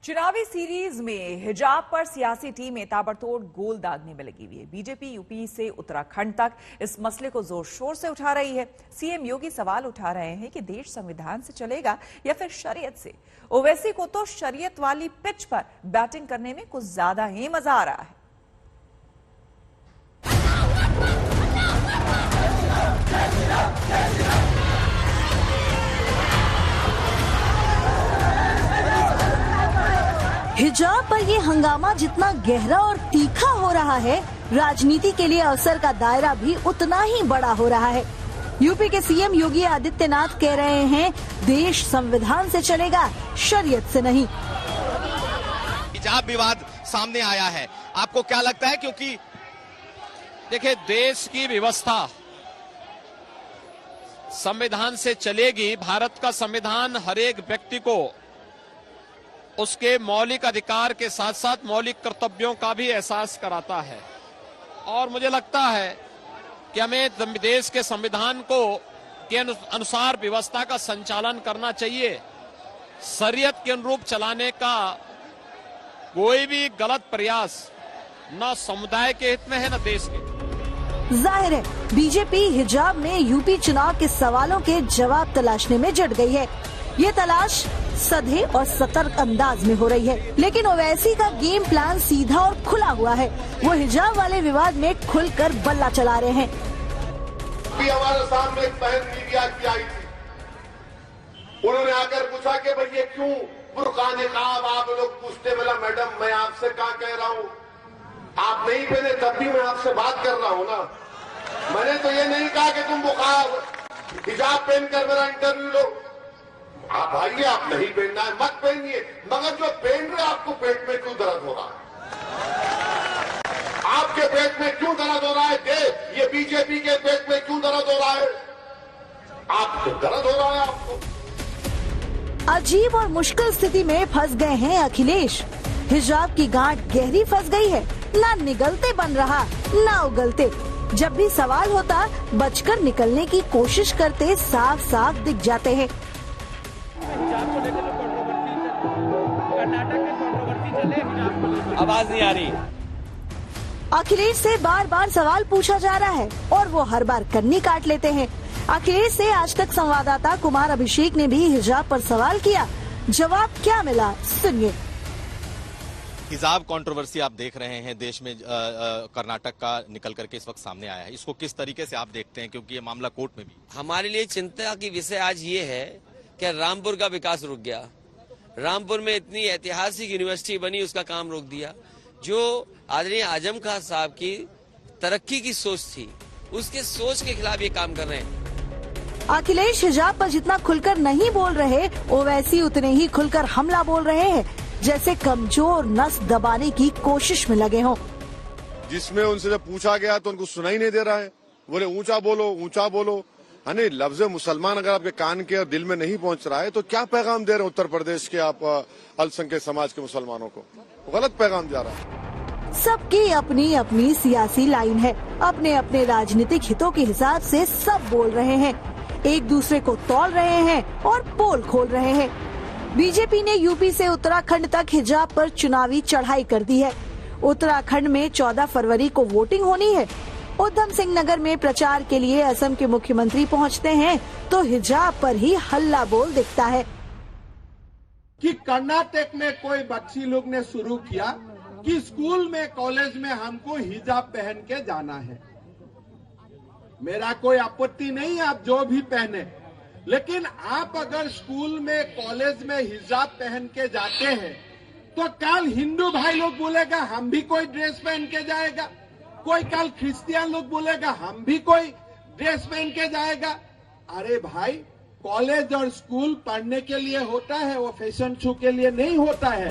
चुनावी सीरीज में हिजाब पर सियासी टीमें ताबड़तोड़ गोल दागने में लगी हुई है। बीजेपी यूपी से उत्तराखंड तक इस मसले को जोर शोर से उठा रही है। सीएम योगी सवाल उठा रहे हैं कि देश संविधान से चलेगा या फिर शरीयत से। ओवैसी को तो शरीयत वाली पिच पर बैटिंग करने में कुछ ज्यादा ही मजा आ रहा है। हिजाब पर ये हंगामा जितना गहरा और तीखा हो रहा है, राजनीति के लिए असर का दायरा भी उतना ही बड़ा हो रहा है। यूपी के सीएम योगी आदित्यनाथ कह रहे हैं, देश संविधान से चलेगा, शरीयत से नहीं। हिजाब विवाद सामने आया है, आपको क्या लगता है? क्योंकि देखिए, देश की व्यवस्था संविधान से चलेगी। भारत का संविधान हर एक व्यक्ति को उसके मौलिक अधिकार के साथ साथ मौलिक कर्तव्यों का भी एहसास कराता है। और मुझे लगता है कि हमें देश के संविधान को के अनुसार व्यवस्था का संचालन करना चाहिए। शरीयत के अनुरूप चलाने का कोई भी गलत प्रयास न समुदाय के हित में है न देश के। जाहिर है, बीजेपी हिजाब में यूपी चुनाव के सवालों के जवाब तलाशने में जुट गई है। ये तलाश सधे और सतर्क अंदाज में हो रही है, लेकिन ओवैसी का गेम प्लान सीधा और खुला हुआ है। वो हिजाब वाले विवाद में खुलकर बल्ला चला रहे हैं। अभी हमारे सामने एक बहन मीडिया की आई थी, उन्होंने आकर पूछा कि भाई ये क्यों बुर्का निकाब आप लोग पूछते। बोला मैडम, मैं आपसे क्या कह रहा हूँ, आप नहीं पहने तब भी मैं आपसे बात कर रहा हूँ ना। मैंने तो ये नहीं कहा कि तुम बुखार हिजाब पहनकर मेरा इंटरव्यू लो। आप भाई, आप नहीं पहनना है मत पहनिए, मगर जो पहन रहे आपको पेट में क्यों दर्द हो रहा है? आपके पेट में क्यों दर्द हो रहा है? ये बीजेपी के पेट में क्यों दर्द हो रहा है? आपको दर्द हो रहा है आपको। अजीब और मुश्किल स्थिति में फंस गए हैं अखिलेश। हिजाब की गांठ गहरी फंस गई है, ना निगलते बन रहा ना उगलते। जब भी सवाल होता, बचकर निकलने की कोशिश करते साफ साफ दिख जाते हैं। आवाज नहीं आ रही। अखिलेश से बार बार सवाल पूछा जा रहा है और वो हर बार कन्नी काट लेते हैं। अखिलेश से आज तक संवाददाता कुमार अभिषेक ने भी हिजाब पर सवाल किया। जवाब क्या मिला, सुनिए। हिजाब कंट्रोवर्सी आप देख रहे हैं देश में, कर्नाटक का निकल करके इस वक्त सामने आया है। इसको किस तरीके से आप देखते हैं, क्योंकि ये मामला कोर्ट में भी? हमारे लिए चिंता की विषय आज ये है कि रामपुर का विकास रुक गया। रामपुर में इतनी ऐतिहासिक यूनिवर्सिटी बनी, उसका काम रोक दिया। जो आदरणीय आजम खान साहब की तरक्की की सोच थी, उसके सोच के खिलाफ ये काम कर रहे हैं। अखिलेश हिजाब पर जितना खुलकर नहीं बोल रहे, ओवैसी उतने ही खुलकर हमला बोल रहे हैं, जैसे कमजोर नस दबाने की कोशिश में लगे हों। जिसमें उनसे जब पूछा गया तो उनको सुनाई नहीं दे रहा है, बोले ऊंचा बोलो ऊंचा बोलो। यानी लफ्ज मुसलमान अगर आपके कान के और दिल में नहीं पहुंच रहा है तो क्या पैगाम दे रहे हैं उत्तर प्रदेश के आप अल्पसंख्यक समाज के मुसलमानों को? गलत पैगाम जा रहा है। सबकी अपनी अपनी सियासी लाइन है, अपने अपने राजनीतिक हितों के हिसाब से सब बोल रहे हैं, एक दूसरे को तौल रहे हैं और पोल खोल रहे हैं। बीजेपी ने यूपी से उत्तराखंड तक हिजाब पर चुनावी चढ़ाई कर दी है। उत्तराखंड में 14 फरवरी को वोटिंग होनी है। उधम सिंह नगर में प्रचार के लिए असम के मुख्यमंत्री पहुंचते हैं तो हिजाब पर ही हल्ला बोल दिखता है कि कर्नाटक में कोई बच्ची लोग ने शुरू किया कि स्कूल में कॉलेज में हमको हिजाब पहन के जाना है। मेरा कोई आपत्ति नहीं, आप जो भी पहने, लेकिन आप अगर स्कूल में कॉलेज में हिजाब पहन के जाते हैं तो कल हिंदू भाई लोग बोलेगा हम भी कोई ड्रेस पहन के जाएगा, कोई कल क्रिश्चियन लोग बोलेगा हम भी कोई ड्रेस पहन के जाएगा। अरे भाई, कॉलेज और स्कूल पढ़ने के लिए होता है, वो फैशन शो के लिए नहीं होता है।